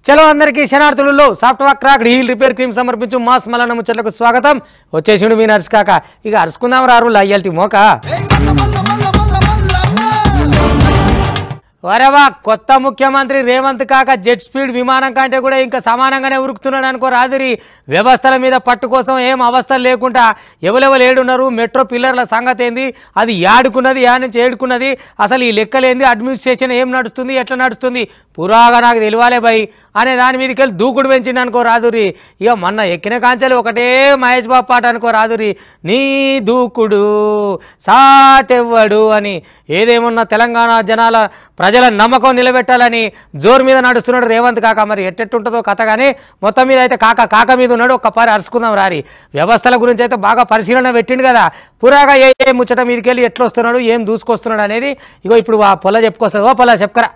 చలో అందరికీ శనార్థులలో software crack heel repair cream సమర్పించు మాస్ మలన ముచ్చట్లకు స్వాగతం. వచ్చేసిండు మీ నర్స్ కాక. ఇక అరుచుకుందాం రారు అయ్యల్టి మోక. వరవా కొత్త ముఖ్యమంత్రి రేవంత్ కాక జెట్ స్పీడ్ విమానం కంటే కూడా ఇంకా సమానంగానే ఉరుకుతున్నాడు అనుకో రాదురి. వ్యవస్థల మీద పట్టు కోసం ఏం అవస్థలు లేకుండా ఎవరెవరు ఏడున్నారు, మెట్రో పిల్లర్ల సంగతి ఏంది, అది ఏడుకున్నది యా నుంచి ఏడుకున్నది, అసలు ఈ లెక్కలేంది, అడ్మినిస్ట్రేషన్ ఏం నడుస్తుంది, ఎట్లా నడుస్తుంది పురాగా నాకు తెలియాలే భయ్ అనే దాని మీదకి వెళ్ళి దూకుడు పెంచింది అనుకో రాదురి. ఇక మొన్న ఎక్కిన కాంచెలు ఒకటే మహేష్ బాబు పాట అనుకో రాదురి, నీ దూకుడు సాటెవ్వడు అని. ఏదేమన్నా తెలంగాణ జనాల ప్రజల నమ్మకం నిలబెట్టాలని జోరు మీద నడుస్తున్నాడు రేవంత్ కాక. మరి ఎట్టెట్టుంటుందో కథ కానీ మొత్తం మీద అయితే కాక మీద ఉన్నాడు. ఒక్కపారి అరుచుకుందాం రారి. వ్యవస్థల గురించి అయితే బాగా పరిశీలన పెట్టిండు కదా. పురాగా ఏ ముచ్చట మీదకి వెళ్ళి ఎట్లా వస్తున్నాడు, ఏం దూసుకొస్తున్నాడు అనేది ఇగో ఇప్పుడు ఆ పొల చెప్పుకొస్తాడు. ఓ పొల చెప్పుకరా.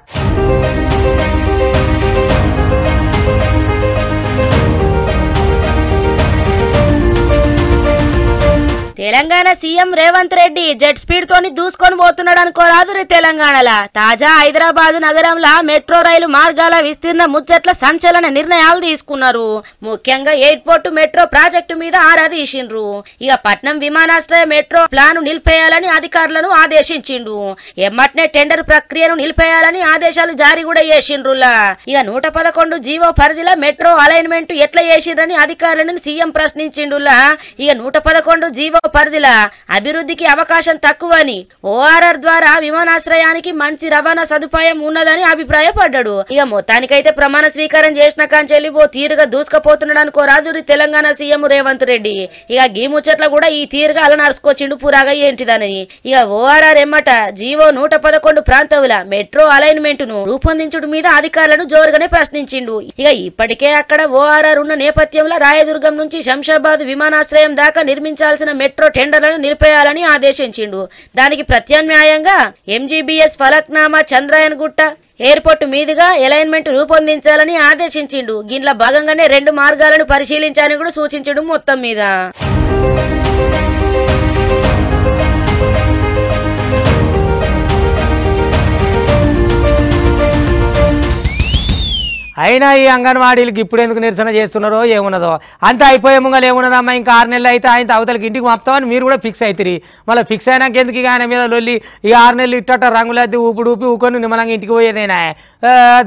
Telangana CM Revanth Reddy jet speed తోని దూసుకొని పోతున్నాడు అనుకోరాదు రే. తెలంగాణలో తాజా హైదరాబాద్ నగరంలో మెట్రో రైలు మార్గాల విస్తీర్ణ ముచ్చట్ల సంచలన నిర్ణయాలు తీసుకున్నారు. ముఖ్యంగా ఎయిర్పోర్ట్ మెట్రో ప్రాజెక్టు మీద ఆరా తీసిండ్రు. ఇక పట్నం విమానాశ్రయ మెట్రో ప్లాన్ నిలిపేయాలని అధికారులను ఆదేశించిండు. ఎమ్మటనే టెండర్ ప్రక్రియను నిలిపేయాలని ఆదేశాలు జారీ కూడా చేసిండ్రులా. ఇక 111 జీవో పరిధిలో మెట్రో అలైన్మెంట్ ఎట్లా చేసిండ్రని అధికారులను సీఎం ప్రశ్నించిండులా. ఇక 111 జీవో పరిధిలా అభివృద్ధికి అవకాశం తక్కువని, ఓఆర్ఆర్ ద్వారా విమానాశ్రయానికి మంచి రవాణా సదుపాయం ఉన్నదని అభిప్రాయపడ్డాడు. ఇక మొత్తానికైతే ప్రమాణ స్వీకారం చేసిన కాంచెల్లి ఓ తీరుగా దూసుకపోతున్నాడు అనుకోరాదు తెలంగాణ సీఎం రేవంత్ రెడ్డి. ఇక గీ ముచ్చట్ల కూడా ఈ తీరుగా అలా నడుచుకొచ్చిండు పురాగా ఏంటిదని. ఇక ఓఆర్ఆర్ ఎమ్మట జీవో 111 ప్రాంతంలో మెట్రో అలైన్మెంట్ ను రూపొందించుడు మీద అధికారులను జోరుగానే ప్రశ్నించిండు. ఇక ఇప్పటికే అక్కడ ఓఆర్ఆర్ ఉన్న నేపథ్యంలో రాయదుర్గం నుంచి శంషాబాద్ విమానాశ్రయం దాకా నిర్మించాల్సిన మెట్రో టెండర్లను నిలిపేయాలని ఆదేశించిండు. దానికి ప్రత్యామ్నాయంగా ఎంజీబీఎస్ ఫలక్నామా చంద్రయాన్ గుట్ట ఎయిర్పోర్ట్ మీదుగా అలైన్మెంట్ రూపొందించాలని ఆదేశించిండు. దీనిలో భాగంగానే 2 మార్గాలను పరిశీలించాలని కూడా సూచించడం మొత్తం మీద. అయినా ఈ అంగన్వాడీలకు ఇప్పుడు ఎందుకు నిరసన చేస్తున్నారో ఏమున్నదో. అంతా అయిపోయే ముంగలు ఏమున్నదమ్మా, ఇంకా 6 నెలలు అయితే ఆయన అవతలకి ఇంటికి పంపుతామని మీరు కూడా ఫిక్స్ అవుతుంది. మళ్ళీ ఫిక్స్ అయినాక ఎందుకు ఇక ఆయన మీద లొల్లి. ఈ 6 నెలలు ఇట్టట రంగులద్ది ఊపి ఊకొని నిమ్మలంగా ఇంటికి పోయేదైనా.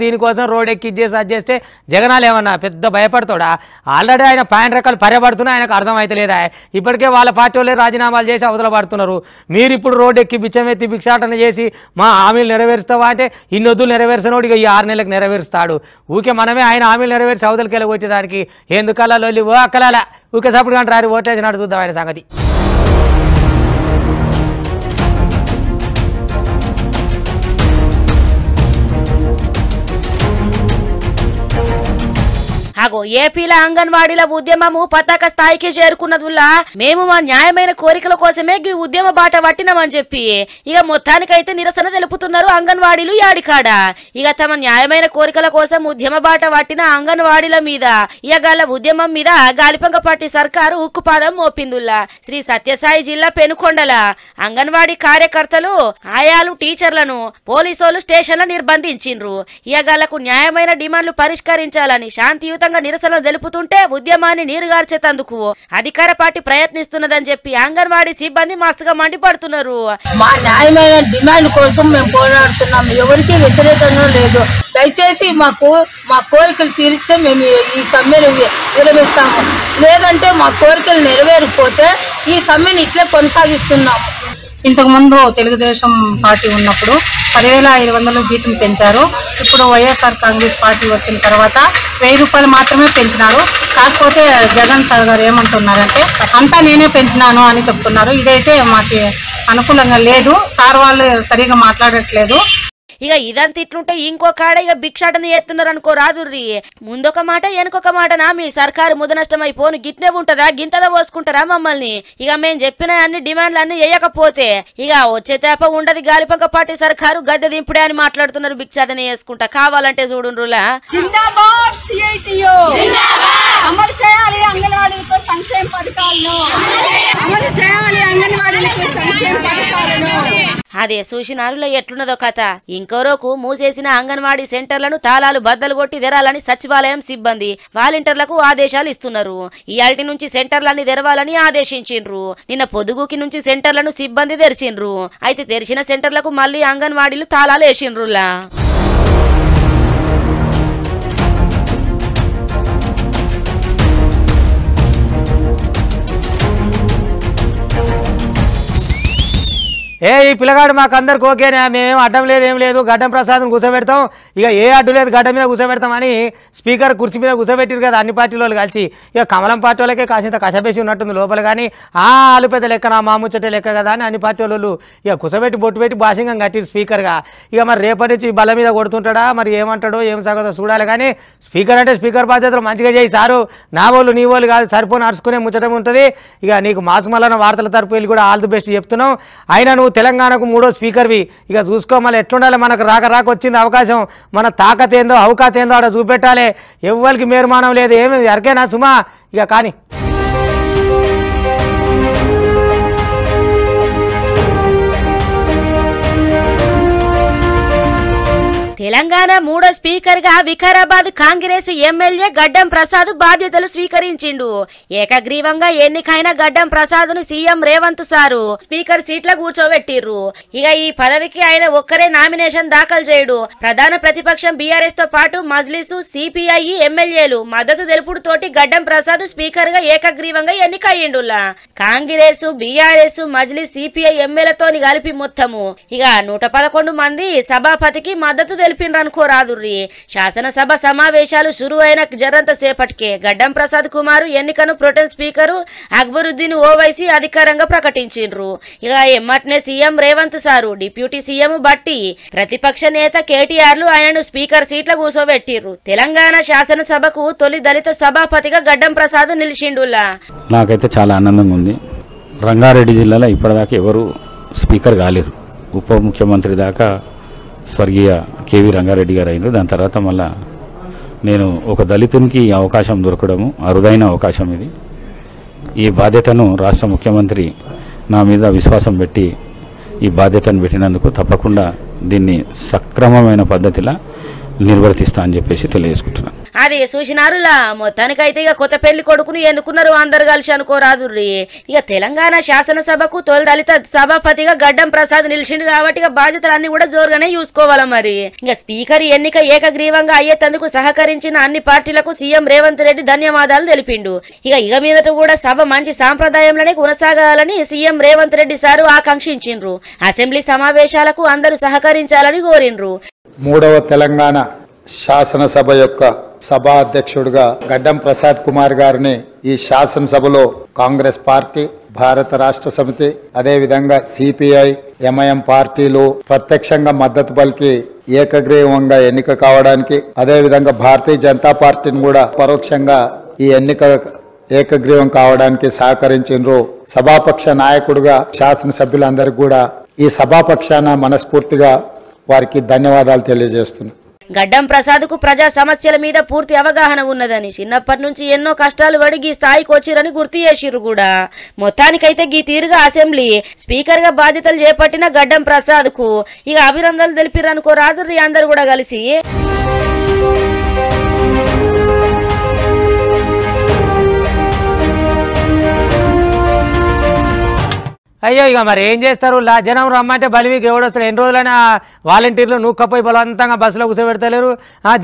దీనికోసం రోడ్ ఎక్కిచ్చేసి అది చేస్తే జగనాలు ఏమన్నా పెద్ద భయపడతాడా? ఆల్రెడీ ఆయన పాయింట్ రకాలు పర్యపడుతున్నాయి, ఆయనకు అర్థమవుతలేదా? ఇప్పటికే వాళ్ళ పార్టీ వాళ్ళే రాజీనామాలు చేసి అవతల పడుతున్నారు. మీరు ఇప్పుడు రోడ్ ఎక్కి బిచ్చమెత్తి భిక్షాటన చేసి మా హామీలు నెరవేరుస్తావా అంటే ఇన్ని వద్దులు నెరవేర్చినోడు ఇక ఈ 6 నెలలకు నెరవేరుస్తాడు. ఊకే మనమే ఆయన హామీలు నెరవేర్చి అవతలకి వెళ్ళి కొట్టేదానికి ఎందుకల్లా లొల్లి ఓ అక్కలాల ఊకే సప్పుడు కంటే రారి ఓటేసినట్టు చూద్దాం ఆయన సంగతి. అగో ఏపీలో అంగన్వాడీల ఉద్యమము పతాక స్థాయికి చేరుకున్నదిలా. మేము మా న్యాయమైన కోరికల కోసమే ఈ ఉద్యమ బాట పట్టినామని చెప్పి ఇక మొత్తానికైతే నిరసన తెలుపుతున్నారు అంగన్వాడీలు యాడికాడ. ఇక తమ న్యాయమైన కోరికల కోసం ఉద్యమ బాట పట్టిన అంగన్వాడీల మీద ఇక గల ఉద్యమం మీద గాలిపంగపాటి సర్కారు ఉక్కుపాదం మోపిందుల్లా. శ్రీ సత్యసాయి జిల్లా పెనుకొండల అంగన్వాడీ కార్యకర్తలు, ఆయాలు, టీచర్లను పోలీసులు స్టేషన్లో నిర్బంధించిండ్రు. ఇక గలకు న్యాయమైన డిమాండ్లు పరిష్కరించాలని శాంతియుత నిరసనలు తెలుపుతుంటే ఉద్యమాన్ని నీరుగార్చేందుకు అధికార పార్టీ ప్రయత్నిస్తున్నదని చెప్పి అంగన్వాడీ సిబ్బంది మస్తుగా మండిపడుతున్నారు. మా న్యాయమైన డిమాండ్ కోసం మేము పోరాడుతున్నాం, ఎవరికి వ్యతిరేకంగా లేదు. దయచేసి మా కోరికలు తీరిస్తే మేము ఈ సమ్మెను విరమిస్తాము, లేదంటే మా కోరికలు నెరవేరకపోతే ఈ సమ్మెను ఇట్లే కొనసాగిస్తున్నాము. ఇంతకుముందు తెలుగుదేశం పార్టీ ఉన్నప్పుడు 10,500 జీతం పెంచారు. ఇప్పుడు వైఎస్ఆర్ కాంగ్రెస్ పార్టీ వచ్చిన తర్వాత 1000 రూపాయలు మాత్రమే పెంచినారు. కాకపోతే జగన్ సార్ గారు ఏమంటున్నారంటే అంతా నేనే పెంచినాను అని చెప్తున్నారు. ఇదైతే మాకు అనుకూలంగా లేదు. సార్ వాళ్ళు సరిగా మాట్లాడట్లేదు. ఇక ఇదంతా ఇట్లుంటే ఇంకో కాడ ఇక భిక్షాటన చేస్తున్నారు అనుకో రాదుర్రి. ముందొక మాట వెనుకొక మాటనా మీ సర్కారు ముద నష్టమైపోను గిట్నే ఉంటదా, గింతదా పోసుకుంటారా మమ్మల్ని? ఇక మేము చెప్పిన అన్ని డిమాండ్లు అన్ని వేయకపోతే ఇక వచ్చే తేప ఉండదు. గాలిపంక పార్టీ సర్కారు గద్దె దింపుడే అని మాట్లాడుతున్నారు భిక్షాటన చేసుకుంటా. కావాలంటే చూడుండ్రులా. అమలు చేయాలి అంగన్వాడీలకు సంక్షేమ పథకాలను, అమలు చేయాలి అంగన్వాడీలకు సంక్షేమ పథకాలను. అదే చూసినారులో ఎట్లున్నదో కథ. ఇంకో రోజు మూసేసిన అంగన్వాడీ సెంటర్లను తాళాలు బద్దలు కొట్టి తెరాలని సచివాలయం సిబ్బంది వాలంటీర్లకు ఆదేశాలు ఇస్తున్నారు. ఇయాల్టి నుంచి సెంటర్లన్నీ తెరవాలని ఆదేశించిండ్రు. నిన్న పొదుగుకి నుంచి సెంటర్లను సిబ్బంది తెరిచిండ్రు. అయితే తెరిచిన సెంటర్లకు మళ్ళీ అంగన్వాడీలు తాళాలు వేసిండ్రులా. ఈ పిల్లగాడు మాకు అందరికి ఓకేనే, మేమేం అడ్డం లేదు, ఏం లేదు, గడ్డం ప్రసాదం కూర్చోబెడతాం, ఇక ఏ అడ్డు లేదు, గడ్డ మీద కూర్చోబెడతామని స్పీకర్ కుర్చీ మీద కూర్చోబెట్టారు కదా అన్ని పార్టీల వాళ్ళు కలిసి. ఇక కమలం పార్టీ వాళ్ళకే కాసింత కషబేసి ఉన్నట్టుంది లోపల, కానీ ఆలు పెద్ద లెక్క నా మాముచ్చటే లెక్క కదా అని అన్ని పార్టీ వాళ్ళు ఇక కూర్చోబెట్టి బొట్టు పెట్టి భాషంగా కట్టిరు స్పీకర్గా. ఇక మరి రేపటి నుంచి బల్ల మీద కొడుతుంటాడా, మరి ఏమంటాడో ఏం సాగదో చూడాలి. కానీ స్పీకర్ అంటే స్పీకర్ బాధ్యతలు మంచిగా చేయి సారు, నా వాళ్ళు నీ వాళ్ళు కాదు, సరిపోని అరుచుకునే ముచ్చటం ఉంటుంది. ఇక నీకు మాసు మల్లన వార్తల తరపు వెళ్ళి కూడా ఆల్ ది బెస్ట్ చెప్తున్నాం. అయినా నువ్వు తెలంగాణకు 3వ స్పీకర్వి, ఇక చూసుకో మళ్ళీ ఎట్లుండాలి. మనకు రాక వచ్చింది అవకాశం, మన తాకత్ ఏందో అవకాశం ఏందో ఆడ చూపెట్టాలి. ఎవ్వరికి మేరుమానం లేదు, ఏమి ఎరకేనా సుమా. ఇక కానీ తెలంగాణ 3వ స్పీకర్ గా వికారాబాద్ కాంగ్రెస్ ఎమ్మెల్యే గడ్డం ప్రసాద్ బాధ్యతలు స్వీకరించిండు. ఏకగ్రీవంగా ఎన్నికైన గడ్డం ప్రసాద్ ను సీఎం రేవంత్ సారు స్పీకర్ సీట్ల కూర్చోబెట్టిర్రు. ఇక ఈ పదవికి ఆయన ఒక్కరే నామినేషన్ దాఖలు చేయడు. ప్రధాన ప్రతిపక్షం బీఆర్ఎస్ తో పాటు మజ్లిసు, సిపిఐ ఎమ్మెల్యేలు మద్దతు తెలుపుడుతోటి గడ్డం ప్రసాద్ స్పీకర్ గా ఏకగ్రీవంగా ఎన్నికయ్యిండులా. కాంగ్రెస్, బీఆర్ఎస్, మజ్లిస్, సిపిఐ ఎమ్మెల్యేతో కలిపి మొత్తము ఇక 111 మంది సభాపతికి మద్దతు తెలిపిననుకోరాదుర్రి. శాసనసభ సమావేశాలు శురు అయిన జరంత సేపటికే గడ్డం ప్రసాద్ కుమార్ ఎన్నికను ప్రొటెం స్పీకరు అక్బరుద్దీన్ ఓవైసీ అధికారంగా ప్రకటించిండ్రు. ఇక ఎమ్మటనే CM Revanth sir, deputy CM Bhatti, ప్రతిపక్ష నేత కేటీఆర్లు ఆయనను స్పీకర్ సీట్ల కూర్చోబెట్టిర్రు. తెలంగాణ శాసనసభకు తొలి దళిత సభాపతిగా గడ్డం ప్రసాద్ నిలిచిండులా. నాకైతే చాలా ఆనందంగా ఉంది. రంగారెడ్డి జిల్లాలో ఇప్పటిదాకా ఎవరు స్పీకర్ కాలేరు. ఉప ముఖ్యమంత్రి దాకా స్వర్గీయ కేవీ రంగారెడ్డి గారు అయినారు. దాని తర్వాత మళ్ళా నేను ఒక దళితునికి అవకాశం దొరకడము అరుదైన అవకాశం ఇది. ఈ బాధ్యతను రాష్ట్ర ముఖ్యమంత్రి నా మీద విశ్వాసం పెట్టి ఈ బాధ్యతను పెట్టినందుకు తప్పకుండా దీన్ని సక్రమమైన పద్ధతిలో నిర్వర్తిస్తా అని చెప్పేసి తెలియజేసుకుంటున్నాను. అది చూసినారులా. మొత్తానికైతే ఇక కొత్త పెళ్లి కొడుకును ఎన్నుకున్నారు అందరు కలిసి అనుకోరాదుర్రి. ఇక తెలంగాణ శాసనసభకు తొలి దళిత సభాపతిగా గడ్డం ప్రసాద్ నిలిచిండు కాబట్టి ఇక బాధ్యతలన్నీ కూడా జోరుగానే చూసుకోవాలా. మరి ఇక స్పీకర్ ఎన్నిక ఏకగ్రీవంగా అయ్యేందుకు సహకరించిన అన్ని పార్టీలకు సీఎం రేవంత్ రెడ్డి ధన్యవాదాలు తెలిపిండు. ఇక మీదట కూడా సభ మంచి సాంప్రదాయంలోనే కొనసాగాలని సీఎం రేవంత్ రెడ్డి సారు ఆకాంక్షించిండ్రు. అసెంబ్లీ సమావేశాలకు అందరూ సహకరించాలని కోరిండ్రు. 3వ తెలంగాణ శాసనసభ యొక్క సభా అధ్యక్షుడిగా గడ్డం ప్రసాద్ కుమార్ గారిని ఈ శాసనసభలో కాంగ్రెస్ పార్టీ, భారత రాష్ట్ర సమితి, అదేవిధంగా సిపిఐ, ఎంఐఎం పార్టీలు ప్రత్యక్షంగా మద్దతు పలికి ఏకగ్రీవంగా ఎన్నిక కావడానికి, అదేవిధంగా భారతీయ జనతా పార్టీని కూడా పరోక్షంగా ఈ ఎన్నిక ఏకగ్రీవం కావడానికి సహకరించారు. సభాపక్ష నాయకుడిగా శాసనసభ్యులందరికీ కూడా ఈ సభాపక్షాన మనస్ఫూర్తిగా వారికి ధన్యవాదాలు తెలియజేస్తున్నాను. గడ్డం ప్రసాద్ కు ప్రజా సమస్యల మీద పూర్తి అవగాహన ఉన్నదని, చిన్నప్పటి నుంచి ఎన్నో కష్టాలు పడి ఈ స్థాయికి వచ్చిరని గుర్తు చేసిర్రు కూడా. మొత్తానికైతే ఈ తీరుగా అసెంబ్లీ స్పీకర్ గా బాధ్యతలు చేపట్టిన గడ్డం ప్రసాద్ కు ఇక అభినందనలు తెలిపిరనుకో రాదుర్రి అందరు కూడా కలిసి. అయ్యో ఇక మరి ఏం చేస్తారు, జనం రమ్మంటే బలివికి ఎవడు వస్తారు? ఎన్ని రోజులైనా వాలంటీర్లు నూక్కపోయి బలవంతంగా బస్సులో కూర్చోబెడతలేరు,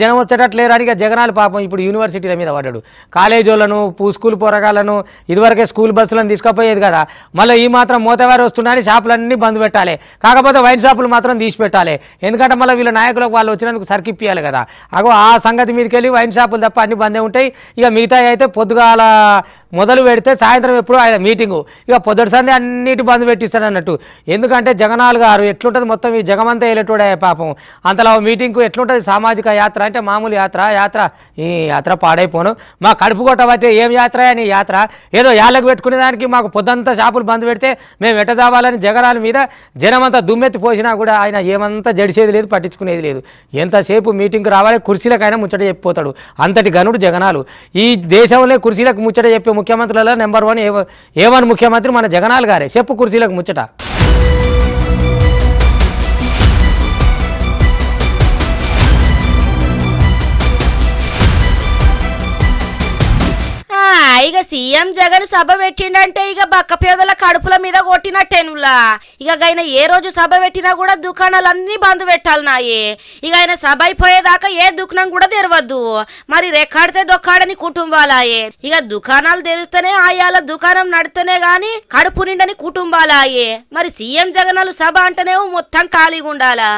జనం వచ్చేటట్లేరు అని ఇక జగనాలు పాపం ఇప్పుడు యూనివర్సిటీల మీద పడ్డాడు. కాలేజీ వాళ్ళను, స్కూల్ పోరగాళ్ళను ఇదివరకే స్కూల్ బస్సులను తీసుకుపోయేది కదా, మళ్ళీ ఈ మాత్రం మోతవారు వస్తున్నారని షాపులన్నీ బంద్ పెట్టాలి. కాకపోతే వైన్ షాపులు మాత్రం తీసి పెట్టాలి, ఎందుకంటే మళ్ళీ వీళ్ళ నాయకులకు వాళ్ళు వచ్చినందుకు సరికిప్పియాలి కదా. అగో ఆ సంగతి మీదకి వెళ్ళి వైన్ షాపులు తప్ప అన్ని బందే ఉంటాయి. ఇక మిగతా అయితే పొద్దుగాల మొదలు పెడితే సాయంత్రం ఎప్పుడు ఆయన మీటింగు ఇక పొద్దుటి సందే అన్నిటి బంద్ పెట్టిస్తాడు అన్నట్టు. ఎందుకంటే జగనాల్ గారు ఎట్లుంటుంది మొత్తం ఈ జగమంతా వెళ్ళేటోడే పాపం. అంతలా మీటింగ్కు ఎట్లుంటుంది సామాజిక యాత్ర అంటే మామూలు యాత్ర ఈ యాత్ర పాడైపోను. మా కడుపు కొట్టబట్టే ఏం యాత్ర అని యాత్ర ఏదో యాళ్ళకు పెట్టుకునే దానికి మాకు పొద్దంతా షాపులు బంద్ పెడితే మేము ఎట చావాలని జగనాల మీద జనమంతా దుమ్మెత్తి పోసినా కూడా ఆయన ఏమంతా జడిసేది లేదు, పట్టించుకునేది లేదు. ఎంతసేపు మీటింగ్కి రావాలి, కుర్చీలకైనా ముచ్చట చెప్పిపోతాడు. అంతటి గనుడు జగనాలు. ఈ దేశంలో కుర్చీలకు ముచ్చట చెప్పే ముఖ్యమంత్రులలో నెంబర్ 1 A1 ముఖ్యమంత్రి మన జగనాల్ గారే. చెప్పు కుర్చీలకు ముచ్చట. ఇక సీఎం జగన్ సభ పెట్టిండంటే ఇక బక్క పేదల కడుపుల మీద కొట్టినట్టేనులా. ఇక ఆయన ఏ రోజు సభ పెట్టినా కూడా దుకాణాలన్నీ బంద్ పెట్టాలి నాయే. ఇక ఆయన సభ అయిపోయేదాకా ఏ దుకాణం కూడా తెరవద్దు. మరి రెక్కాడితే దొక్కాడని కుటుంబాలాయే. ఇక దుకాణాలు తెరిస్తేనే ఆయాల దుకాణం నడితేనే గాని కడుపు నిండని కుటుంబాలాయే. మరి సీఎం జగనాలు సభ అంటేనేమో మొత్తం ఖాళీగా ఉండాలా.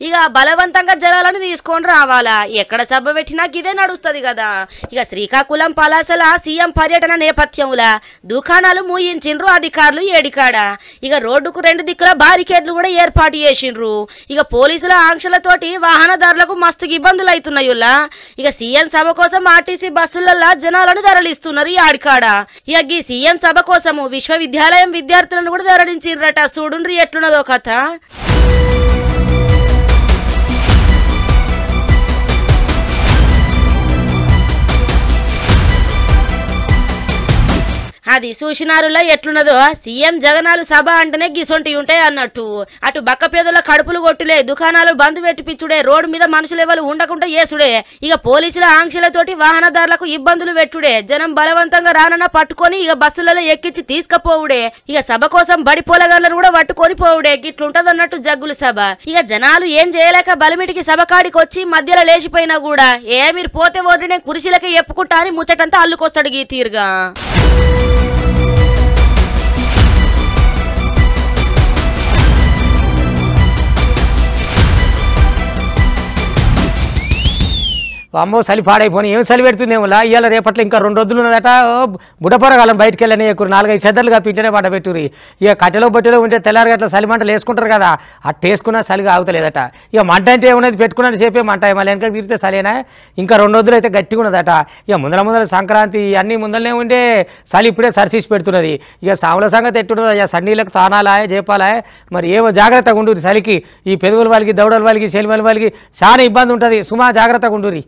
ఇక బలవంతంగా జనాలను తీసుకొని రావాలా. ఎక్కడ సభ పెట్టినా ఇదే నడుస్తుంది కదా. ఇక శ్రీకాకుళం పలాసల సీఎం పర్యటన నేపథ్యంలో దుకాణాలు మూయించిండ్రు అధికారులు ఏడికాడ. ఇక రోడ్డుకు 2 దిక్కుల బారికేడ్లు కూడా ఏర్పాటు చేసిండ్రు. ఇక పోలీసుల ఆంక్షలతోటి వాహనదారులకు మస్తు ఇబ్బందులు అవుతున్నాయులా. ఇక సీఎం సభ కోసం ఆర్టీసీ బస్సులలో జనాలను తరలిస్తున్నారు ఈ ఆడికాడ. ఇక ఈ సీఎం సభ కోసము విశ్వవిద్యాలయం విద్యార్థులను కూడా తరలించిండ్రట. చూడుండ్రి ఎట్లున్నదో కథ. అది చూసినారులా ఎట్లున్నదో. సీఎం జగనాలు సభ అంటేనే గిసొంటి ఉంటాయి అన్నట్టు. అటు బక్క పేదల కడుపులు కొట్టులే, దుకాణాలు బంద్ పెట్టిపిచ్చుడే, రోడ్డు మీద మనుషులు ఎవరు ఉండకుండా చేసుడే. ఇక పోలీసుల ఆంక్షలతోటి వాహనదారులకు ఇబ్బందులు పెట్టుడే, జనం బలవంతంగా రానన్న పట్టుకొని ఇక బస్సులలో ఎక్కించి తీసుకపోవుడే. ఇక సభ కోసం బడి పొలగాళ్ళను కూడా పట్టుకొని పోవుడే. గిట్లుంటది అన్నట్టు జగ్గుల సభ. ఇక జనాలు ఏం చేయలేక బలిమిటికి సభ కాడికి వచ్చి మధ్యలో లేచిపోయినా కూడా మీరు పోతే ఓడి నేను కుర్చీలకి ఎప్పుకుంటా అని ముచ్చటంతా అల్లుకొస్తాడు గీ తీరుగా. అమ్మో చలి పాడైపోయి ఏం చలి పెడుతుందేమోలా. ఇవాళ రేపట్లో ఇంకా 2 రోజులు ఉన్నదట. బుడపరగాలం బయటకు వెళ్ళని ఎక్కువ 4-5 చెద్దర్లు కప్పించనే పంట పెట్టుర్రి. ఇక కట్టెలో బొట్టెలో ఉంటే తెల్లారి గట్ల చలి మంటలు వేసుకుంటారు కదా, అట్ట వేసుకున్నా చలిగా ఆగుతలేదట. ఇక మంట అంటే ఏమున్నది, పెట్టుకున్నది సేపే మంట. మళ్ళీ వెనకకి తిరిగితే చలినా. ఇంకా 2 రోజులు అయితే గట్టిగా ఉన్నదట. ఇక ముందర సంక్రాంతి అన్నీ ముందరనే ఉండే చలి ఇప్పుడే సరిచీసి పెడుతున్నది. ఇక సాముల సంగతి ఎట్టున్నదో. ఇక సన్నీలకు తానాలాయ చేపాలాయ. మరి ఏమో జాగ్రత్తగా ఉండుర్రి చలికి. ఈ పెదవుల వాళ్ళకి, దౌడల వాళ్ళకి, చెలిమల వాళ్ళకి చాలా ఇబ్బంది ఉంటుంది. సుమా జాగ్రత్తగా ఉండుర్రి.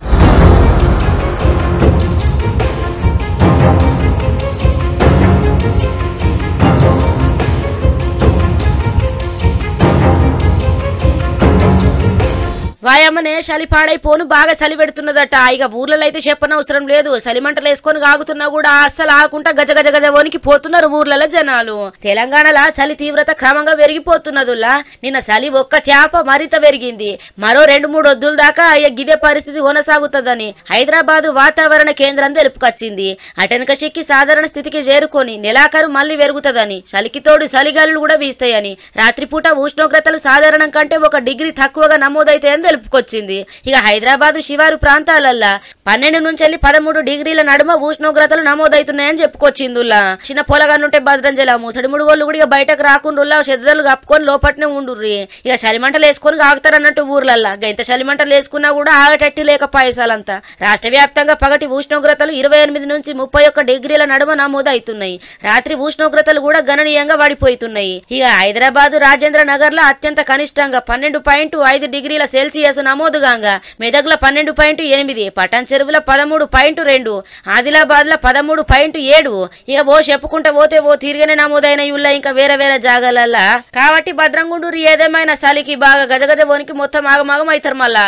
వాయమ్మనే చలి పాడైపోను బాగా చలి పెడుతున్నదట. ఇక ఊర్లలో అయితే చెప్పనవసరం లేదు. చలిమంటలు వేసుకొని కాగుతున్నా కూడా అస్సలు ఆకుండా గజ గజ గజ వణికి పోతున్నారు ఊర్లలో జనాలు. తెలంగాణలో చలి తీవ్రత క్రమంగా పెరిగిపోతున్నదులా. నిన్న చలి ఒక్క త్యాప మరింత పెరిగింది. మరో 2-3 వద్దుల దాకా గిదే పరిస్థితి కొనసాగుతుందని హైదరాబాద్ వాతావరణ కేంద్రం తెలుపుకొచ్చింది. అటెనక చెక్కి సాధారణ స్థితికి చేరుకొని నెలాఖరు మళ్లీ పెరుగుతుందని, చలికి తోడు చలిగాలులు కూడా వీస్తాయని, రాత్రిపూట ఉష్ణోగ్రతలు సాధారణం కంటే 1 డిగ్రీ తక్కువగా నమోదైతాయని తెలుపుకొచ్చింది. ఇక హైదరాబాద్ శివారు ప్రాంతాలల్లా 12 నుంచి 13 డిగ్రీల నడుమ ఉష్ణోగ్రతలు నమోదవుతున్నాయని చెప్పుకొచ్చిందుల్లా. చిన్న పొలగానుంటే భద్రంజల ముసడి ముడుగోళ్ళు కూడా బయటకు రాకుండా చెద్దలు కప్పుకొని లోపట్నే ఉండుర్రి. ఇక చలిమంటలు వేసుకొని ఆగుతారన్నట్టు ఊర్లల్లా. గంత చలిమంటలు వేసుకున్నా కూడా ఆగటట్టి లేక పైసలంతా. రాష్ట్ర వ్యాప్తంగా పగటి ఉష్ణోగ్రతలు 28 నుంచి 31 డిగ్రీల నడుమ నమోదవుతున్నాయి. రాత్రి ఉష్ణోగ్రతలు కూడా గణనీయంగా పడిపోతున్నాయి. ఇక హైదరాబాద్ రాజేంద్ర నగర్ లో అత్యంత కనిష్టంగా 12.5 డిగ్రీల సెల్సియస్ నమోదుగాంగా, మెదక్ల 12.8, పటాన్ చెరువుల 13.2, ఆదిలాబాద్ లో 13.7. ఇక చెప్పుకుంటా పోతే తీరుగానే నమోదైన ఇళ్ళ ఇంకా వేరే వేరే జాగాలల్లా. కాబట్టి భద్రంగుండూరు. ఏదేమైనా చలికి బాగా గజగజ వనికి మొత్తం ఆగమాగం అవుతారు మళ్ళా.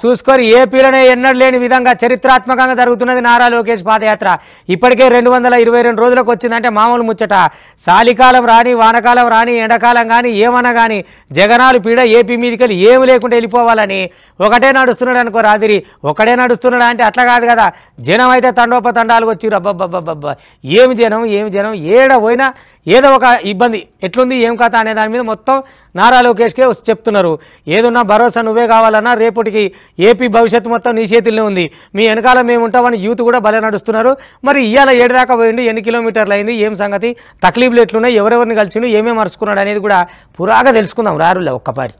చూసుకొని ఏపీలోనే ఎన్నడూ లేని విధంగా చరిత్రాత్మకంగా జరుగుతున్నది నారా లోకేష్ పాదయాత్ర. ఇప్పటికే 222 రోజులకు వచ్చిందంటే మామూలు ముచ్చట. చలికాలం రాని, వానకాలం రాని, ఎండాకాలం కానీ ఏమన్నా కానీ జగనాలు పీడ ఏపీ మీదికి ఏమి లేకుండా వెళ్ళిపోవాలని ఒకటే నడుస్తున్నాడు అనుకో రాదిరి. ఒకటే నడుస్తున్నాడు అంటే అట్లా కాదు కదా, జనం అయితే తండోపతండాలు వచ్చిర్రు. అబ్బబ్బబ్బబ్బా ఏమి జనం, ఏమి జనం, ఏడ పోయినా ఏదో ఒక ఇబ్బంది. ఎట్లుంది ఏం కథ అనే దాని మీద మొత్తం నారా లోకేష్కే చెప్తున్నారు. ఏదున్నా భరోసా నువ్వే కావాలన్నా, రేపటికి ఏపీ భవిష్యత్తు మొత్తం నీ చేతుల్లోనే ఉంది, మీ వెనకాల మేము ఉంటామని యూత్ కూడా భలే నడుస్తున్నారు. మరి ఇవాళ 7 దాకా పోయిండు, ఎన్ని కిలోమీటర్లు అయింది, ఏం సంగతి, తక్లీఫ్లు ఎట్లున్నాయి, ఎవరెవరిని కలిసిండు, ఏమేమి మరుచుకున్నాడు అనేది కూడా పురాగా తెలుసుకుందాం రారులే ఒక్కపారి.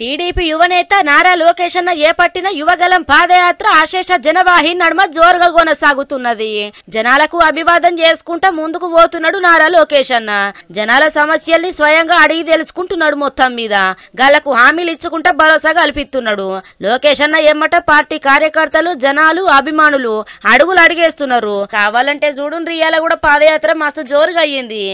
టీడీపీ యువనేత నారా లోకేష్ అన్న చేపట్టిన యువగలం పాదయాత్ర అశేష జనవాహి నడుమ జోరుగా కొనసాగుతున్నది. జనాలకు అభివాదం చేసుకుంటా ముందుకు పోతున్నాడు నారా లోకేష్ అన్న. జనాల సమస్యల్ని స్వయంగా అడిగి తెలుసుకుంటున్నాడు. మొత్తం మీద గాళ్లకు హామీలు ఇచ్చుకుంటా భరోసా కల్పిస్తున్నాడు. లోకేష్ అన్న ఎమ్మట పార్టీ కార్యకర్తలు, జనాలు, అభిమానులు అడుగులు అడిగేస్తున్నారు. కావాలంటే చూడుండ్రి, ఇయాల కూడా పాదయాత్ర మస్తు జోరుగా అయ్యింది.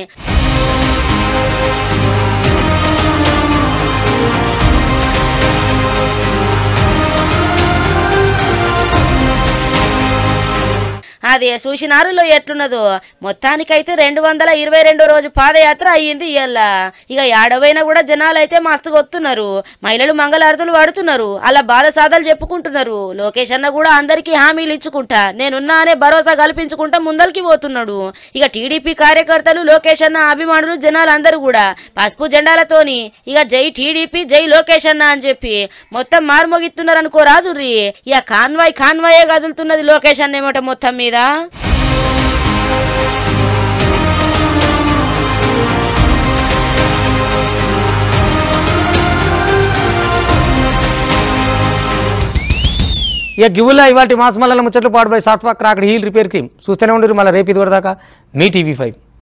అది చూసినారులో ఎట్లున్నదో. మొత్తానికైతే 222 రోజు పాదయాత్ర అయ్యింది ఇయ్యాల. ఇక ఏడవైనా కూడా జనాలు అయితే మస్తుగా వస్తున్నారు. మహిళలు మంగళారతులు వాడుతున్నారు, అలా బాధ సాధలు చెప్పుకుంటున్నారు. లోకేష్ అన్న కూడా అందరికీ హామీలు ఇచ్చుకుంటా, నేనున్నా అనే భరోసా కల్పించుకుంటా ముందరికి పోతున్నాడు. ఇక టీడీపీ కార్యకర్తలు, లోకేష్ అన్న అభిమానులు, జనాలు అందరూ కూడా పసుపు జెండాలతోని ఇక జై టీడీపీ, జై లోకేష్ అన్న అని చెప్పి మొత్తం మారుమోగిస్తున్నారు అనుకోరాదు. ఇక కాన్వాయే కదులుతున్నది లోకేష్ అన్న ఏమట మొత్తం మీద. ఇక గివుల్లా ఇవాటి మాస్ మల్లల ముచ్చట్లు పాడుబై software cracked heel repair cream. చూస్తూనే ఉండరు మళ్ళీ రేపు ఇది కూడా దాకా మీ టీవీ 5.